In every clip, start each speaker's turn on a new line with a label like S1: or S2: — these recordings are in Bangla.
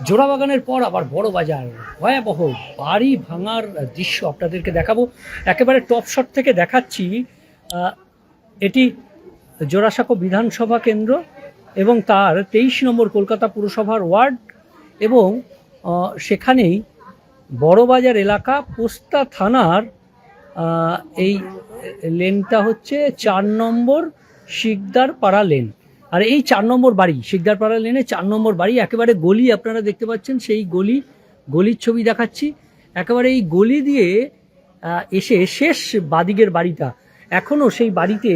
S1: জোড়াবাগানের পর আবার বড় বাজার, ভয়াবহ বাড়ি ভাঙার দৃশ্য আপনাদেরকে দেখাবো। একেবারে টপ শট থেকে দেখাচ্ছি। এটি জোড়াসাঁকো বিধানসভা কেন্দ্র এবং তার 23 নম্বর কলকাতা পুরসভার ওয়ার্ড, এবং সেখানেই বড়বাজার এলাকা, পোস্তা থানার এই লেনটা হচ্ছে 4 নম্বর শিকদার পাড়া লেন। আর এই 4 নম্বর বাড়ি, শিকদার পাড়া লেনে 4 নম্বর বাড়ি, একেবারে গলি আপনারা দেখতে পাচ্ছেন, সেই গলির ছবি দেখাচ্ছি। একেবারে এই গলি দিয়ে এসে শেষ বাদিকের বাড়িটা, এখনও সেই বাড়িতে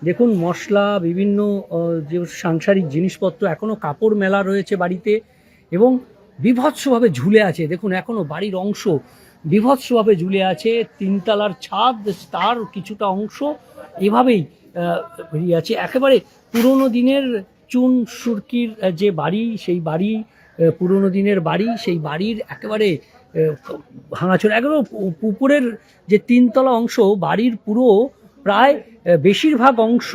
S1: দেখুন মশলা, বিভিন্ন যে সাংসারিক জিনিসপত্র, এখনও কাপড় মেলা রয়েছে বাড়িতে এবং বিভৎসভাবে ঝুলে আছে। দেখুন এখনও বাড়ির অংশ বিভৎসভাবে ঝুলে আছে, 3 তলার ছাদ, তার কিছুটা অংশ এভাবেই বেরিয়ে আছে। একেবারে পুরনো দিনের চুন সুরকির যে বাড়ি, সেই বাড়ি, পুরনো দিনের বাড়ি, সেই বাড়ির একেবারে ভাঙাচোরা। একেবারে পুকুরের যে 3 তলা অংশ বাড়ির পুরো প্রায় বেশিরভাগ অংশ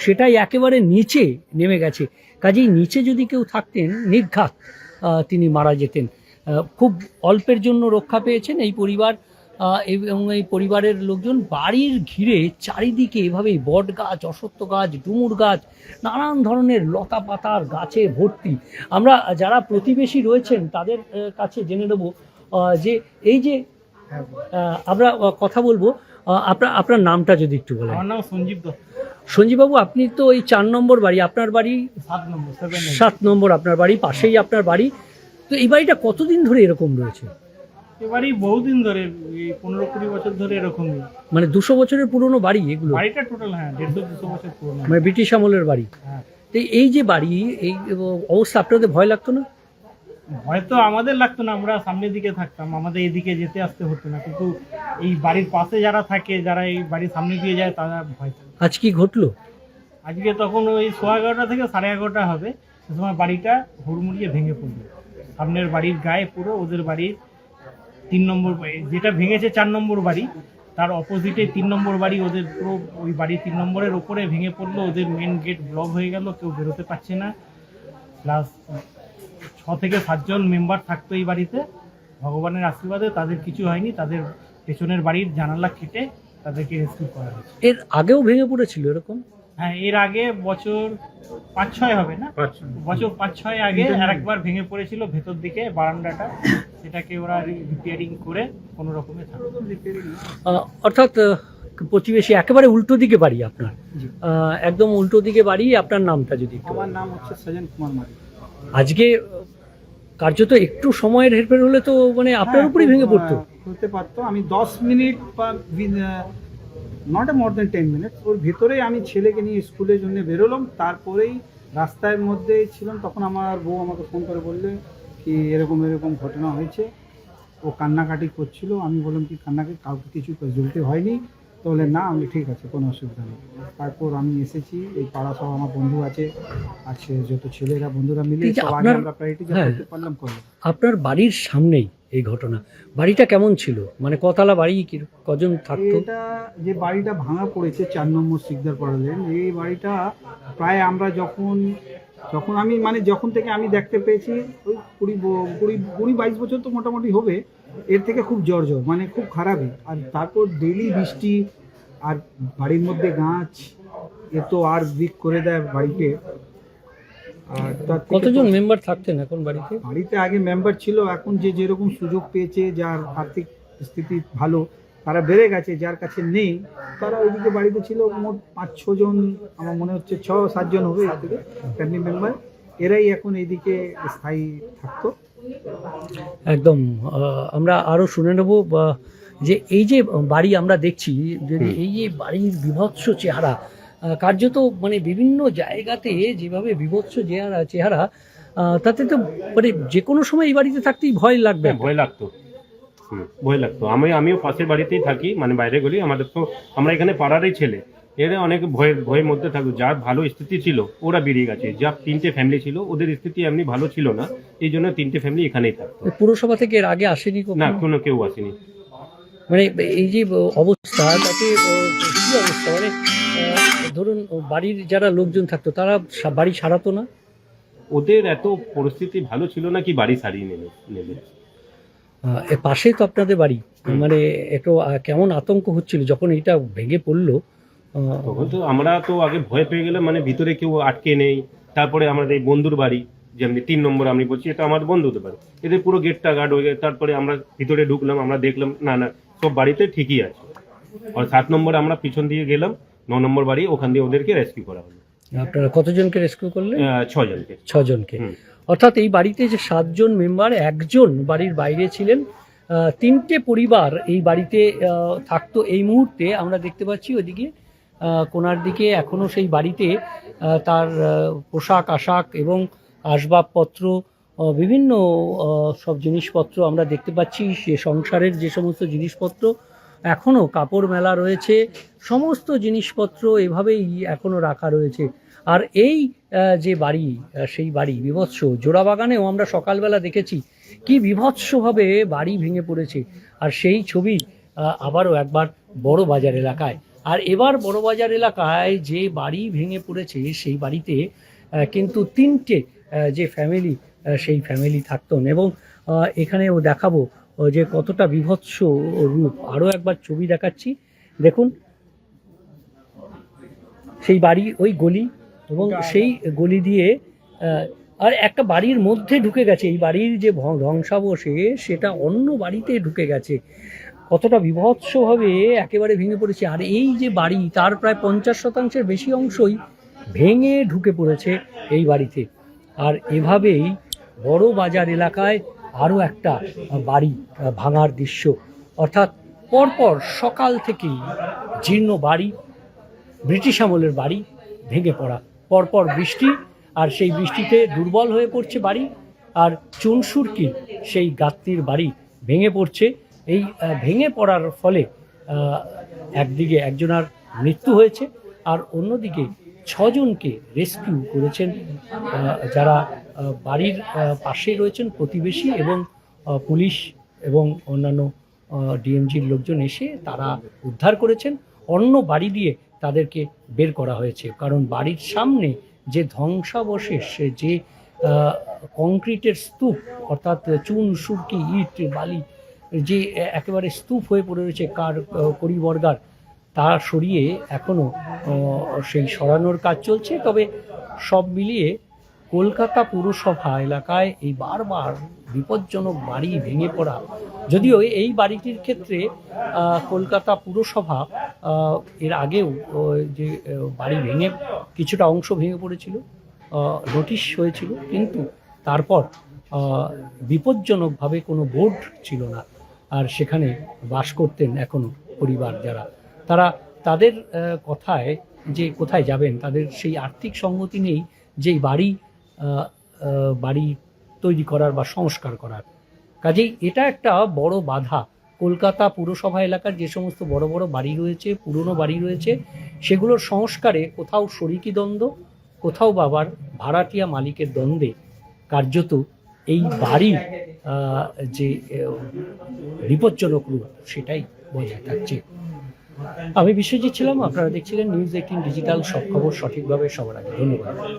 S1: সেটাই একেবারে নিচে নেমে গেছে। কাজেই নিচে যদি কেউ থাকতেন নির্ঘাত তিনি মারা যেতেন। খুব অল্পের জন্য রক্ষা পেয়েছেন এই পরিবার এবং এই পরিবারের লোকজন। বাড়ির ঘিরে চারিদিকে এভাবেই বট গাছ, অশ্বত্থ গাছ, ডুমুর গাছ, নানান ধরনের লতা পাতার গাছে ভর্তি। আমরা যারা প্রতিবেশী রয়েছেন তাদের কাছে জেনে নেব যে এই যে আমরা কথা বলবো। আপনার নামটা যদি একটু বলেন।
S2: আমার নাম সঞ্জীব দত্ত।
S1: সঞ্জীববাবু, আপনি তো এই 4 নম্বর বাড়ি, আপনার বাড়ি 7 নম্বর আপনার বাড়ি, পাশেই আপনার বাড়ি। তো এই বাড়িটা কতদিন ধরে এরকম রয়েছে?
S2: এ বাড়ি বহুদিন ধরে, 15-20 বছর ধরে এরকমই।
S1: মানে 200 বছরের পুরনো বাড়ি এগুলো?
S2: বাড়িটা টোটাল 150-200 বছর পুরনো,
S1: মানে ব্রিটিশ আমলের বাড়ি।
S2: হ্যাঁ।
S1: তো এই যে বাড়ি, এই অবস্থা, আপনাদের ভয় লাগতো না?
S2: হয়তো আমাদের লাগতো না, আমরা সামনের দিকে থাকতাম, আমাদের এদিকে যেতে আসতে হতো না, কিন্তু এই বাড়ির পাশে যারা থাকে, যারা এই বাড়ির সামনে দিয়ে যায়, তারা ভয় থাকে।
S1: আজ কি ঘটলো?
S2: আজকে তখন ওই 11:15 থেকে 11:30 হবে, সে সময় বাড়িটা হুড়মুড়িয়ে ভেঙে পড়লো। সামনের বাড়ির গায়ে পুরো ওদের বাড়ির 3 নম্বর, যেটা ভেঙেছে 4 নম্বর বাড়ি, তার অপোজিটে 3 নম্বর বাড়ি, ওদের পুরো ওই বাড়ি 3 নম্বরের ওপরে ভেঙে পড়লো। ওদের মেন গেট ব্লক হয়ে গেল, কেউ বেরোতে পারছে না। প্লাস 6 থেকে 7 জন মেম্বার থাকতো এই বাড়িতে। ভগবানের আশীর্বাদে তাদের কিছু হয়নি, তাদের পেছনের বাড়ির জানালা কেটে তাদেরকে রেস্কিউ করা হয়েছে।
S1: এর আগেও ভেঙে পড়েছিল এরকম?
S2: হ্যাঁ, এর আগে বছর 5-6 হবে না, বছর 5-6 আগে আরেকবার ভেঙে পড়েছিল ভেতর দিকে বারান্দাটা, সেটাকে ওরা রিপেয়ারিং করে কোনো রকমে থাকে।
S1: অর্থাৎ প্রতিবেশী একেবারে উল্টো দিকে বাড়ি আপনার? একদম উল্টো দিকে বাড়ি। আপনার নামটা যদি একটু?
S2: আমার নাম হচ্ছে সজন কুমার মারি।
S1: আজকে কার্যত একটু সময়ের হেরফের হলে তো মানে আপনার উপরই ভেঙে পড়তো?
S3: হতে পারতো। আমি 10 মিনিট বা নট মোর দেন 10 মিনিটস ওর ভেতরেই আমি ছেলেকে নিয়ে স্কুলের জন্য বেরোলাম। তারপরেই রাস্তার মধ্যে ছিলাম, তখন আমার বউ আমাকে ফোন করে বললে কি এরকম এরকম ঘটনা হয়েছে। ও কান্নাকাটি করছিল। আমি বললাম কি কান্নাকাটি, কাউকে কিছু জ্বলতে হয়নি? তো বলে না। আমি ঠিক আছে, কোনো অসুবিধা নেই। তারপর আমি এসেছি, এই পাড়া সব আমার বন্ধু আছে যত ছেলেরা বন্ধুরা মিলে সবাই আমরা প্রায়োরিটি করতে পারলাম করলাম।
S1: আপনার বাড়ির সামনেই এই ঘটনা। বাড়িটা কেমন ছিল, মানে কতলা বাড়ি, কজন থাকতো?
S3: এটা যে বাড়িটা ভাঙা পড়েছে 4 নম্বর শিকদার পাড়া লেন, এই বাড়িটা প্রায় আমরা যখন আমি মানে যখন থেকে আমি দেখতে পেয়েছি ওই 20-22 বছর তো মোটামুটি হবে। এর থেকে খুব জ্বর মানে খুব খারাপই। আর তারপর ডেইলি বৃষ্টি, আর বাড়ির মধ্যে গাছ, এ তো আর উইক করে দেয় বাড়িতে। আর
S1: কতজন মেম্বার থাকতেন এখন বাড়িতে?
S3: বাড়িতে আগে মেম্বার ছিল, এখন যে যেরকম সুযোগ পেয়েছে, যার আর্থিক স্থিতি ভালো তারা বেড়ে গেছে, যার কাছে নেই তারা ওইদিকে বাড়িতে ছিল। মোট 5-6 জন, আমার মনে হচ্ছে 6-7 জন হবে এর থেকে ফ্যামিলি মেম্বার। এরাই এখন এইদিকে স্থায়ী থাকতো।
S1: একদম। আমরা আরও শুনে নেব যে এই যে বাড়ি আমরা দেখছি, যে এই যে বাড়ির বিভৎস চেহারা, কার্যত মানে বিভিন্ন জায়গাতে যেভাবে বিভৎস চেহারা, তাতে তো মানে যে কোনো সময় এই বাড়িতে থাকতেই ভয় লাগবে।
S4: ভয় লাগতো, ভয় লাগতো। আমিও পাশের বাড়িতেই থাকি, মানে বাইরে গলি। আমাদের তো, আমরা এখানে পাড়ারই ছেলে, এরা অনেক ভয়ের মধ্যে থাকতো। যার ভালো স্থিতি ছিল ওরা বেরিয়ে গেছে। যা 3টে ফ্যামিলি ছিল, ওদের স্থিতি এমনি ভালো ছিল না, এই জন্য 3টে ফ্যামিলি এখানেই থাকতো।
S1: পুরসভা থেকে এর আগে আসেনি?
S4: না, কোনো কেউ আসেনি।
S1: মানে এই যে অবস্থা, তাতে কি অবস্থা, মানে ধরুন বাড়ির যারা লোকজন থাকতো তারা বাড়ি ছাড়াতো না?
S4: ওদের এত পরিস্থিতি ভালো ছিল না কি বাড়ি সারিয়ে নেবে।
S1: এর পাশেই তো আপনাদের বাড়ি, মানে একটু কেমন আতঙ্ক হচ্ছিল যখন এটা ভেঙে পড়লো?
S4: তখন তো আমরা তো আগে ভয় পেয়ে গেলাম, মানে ভিতরে কেউ আটকে নেই। তারপরে আমাদের এই বন্ধুর বাড়ি, যেমনি 3 নম্বর আমি বলছি, এটা আমার বন্ধুদের বাড়ি, এদের পুরো গেটটা গার্ড হয়ে গেছে। তারপরে আমরা ভিতরে ঢুকলাম, আমরা দেখলাম না না সব বাড়িতে ঠিকই আছে। আর 7 নম্বরে আমরা পিছন দিয়ে গেলাম, 9 নম্বর বাড়ি, ওখান দিয়ে ওদেরকে রেস্কিউ করা হলো।
S1: আপনারা কতজনকে রেস্কিউ করলেন?
S4: 6 জনকে।
S1: 6 জনকে।
S4: হুম।
S1: অর্থাৎ এই বাড়িতে যে 7 জন মেম্বার, একজন বাড়ির বাইরে ছিলেন, 3টে পরিবার এই বাড়িতে থাকতো। এই মুহূর্তে আমরা দেখতে পাচ্ছি ওদিকে কোনার দিকে এখনো সেই বাড়িতে তার পোশাক আশাক এবং আসবাবপত্র, বিভিন্ন সব জিনিসপত্র আমরা দেখতে পাচ্ছি। সে সংসারের যে সমস্ত জিনিসপত্র এখনও কাপড় মেলা রয়েছে, সমস্ত জিনিসপত্র এভাবেই এখনও রাখা রয়েছে। আর এই যে বাড়ি, সেই বাড়ি বিভৎস। জোড়াবাগানেও আমরা সকালবেলা দেখেছি কি বিভৎসভাবে বাড়ি ভেঙে পড়েছে। আর সেই ছবি আবারও একবার বড় বাজার এলাকায়। আর এবার বড় বাজার এলাকায় যে বাড়ি ভেঙে পড়েছে সেই বাড়িতে কিন্তু 3টে যে ফ্যামিলি, সেই ফ্যামিলি থাকতেন। এবং এখানেও দেখাবো যে কতটা বিভৎস রূপ। আরও একবার ছবি দেখাচ্ছি, দেখুন সেই বাড়ি, ওই গলি, এবং সেই গলি দিয়ে আর একটা বাড়ির মধ্যে ঢুকে গেছে। এই বাড়ির যে ধ্বংসাবশেষ সেটা অন্য বাড়িতে ঢুকে গেছে। কতটা বিভৎসভাবে একেবারে ভেঙে পড়েছে। আর এই যে বাড়ি, তার প্রায় 50% বেশি অংশই ভেঙে ঢুকে পড়েছে এই বাড়িতে। আর এভাবেই বড় বাজার এলাকায় আরও একটা বাড়ি ভাঙার দৃশ্য। অর্থাৎ পরপর সকাল থেকেই জীর্ণ বাড়ি, ব্রিটিশ আমলের বাড়ি ভেঙে পড়া, পরপর বৃষ্টি, আর সেই বৃষ্টিতে দুর্বল হয়ে পড়ছে বাড়ি, আর চুনসুরকি সেই গাত্তির বাড়ি ভেঙে পড়ছে। এই ভেঙে পড়ার ফলে একদিকে একজনের মৃত্যু হয়েছে, আর অন্যদিকে 6 জনকে রেস্কিউ করেছেন যারা বাড়ির পাশে রয়েছেন, প্রতিবেশী এবং পুলিশ এবং অন্যান্য ডিএমজির লোকজন এসে তারা উদ্ধার করেছেন। অন্য বাড়ি দিয়ে তাদেরকে বের করা হয়েছে, কারণ বাড়ির সামনে যে ধ্বংসাবশেষ, যে কংক্রিটের স্তূপ, অর্থাৎ চুন সুরকি ইট বালি যে একেবারে স্তূপ হয়ে পড়ে রয়েছে কড়িবর্গার, তা সরিয়ে এখনও সেই সরানোর কাজ চলছে। তবে সব মিলিয়ে কলকাতা পুরসভা এলাকায় এই বারবার বিপজ্জনক বাড়ি ভেঙে পড়া, যদিও এই বাড়িটির ক্ষেত্রে কলকাতা পুরসভা এর আগেও যে বাড়ি ভেঙে কিছুটা অংশ ভেঙে পড়েছিল, নোটিশ হয়েছিল, কিন্তু তারপর বিপজ্জনকভাবে কোনো বোর্ড ছিল না। আর সেখানে বাস করতেন এখনও পরিবার যারা, তারা তাদের কথায় যে কোথায় যাবেন, তাদের সেই আর্থিক সঙ্গতি নেই যে বাড়ি তৈরি করার বা সংস্কার করার। কাজেই এটা একটা বড় বাধা। কলকাতা পুরসভা এলাকার যে সমস্ত বড় বড় বাড়ি রয়েছে, পুরনো বাড়ি রয়েছে, সেগুলোর সংস্কারে কোথাও শরিকি দ্বন্দ্ব, কোথাও বাবার ভাড়াটিয়া মালিকের দ্বন্দ্বে কার্যত এই বাড়ির যে বিপজ্জনক রূপ সেটাই বজায় থাকছে। আমি বিশ্বজিৎ ছিলাম, আপনারা দেখছিলেন নিউজ 18 ডিজিটাল, সব খবর সঠিকভাবে সবার আগে। ধন্যবাদ।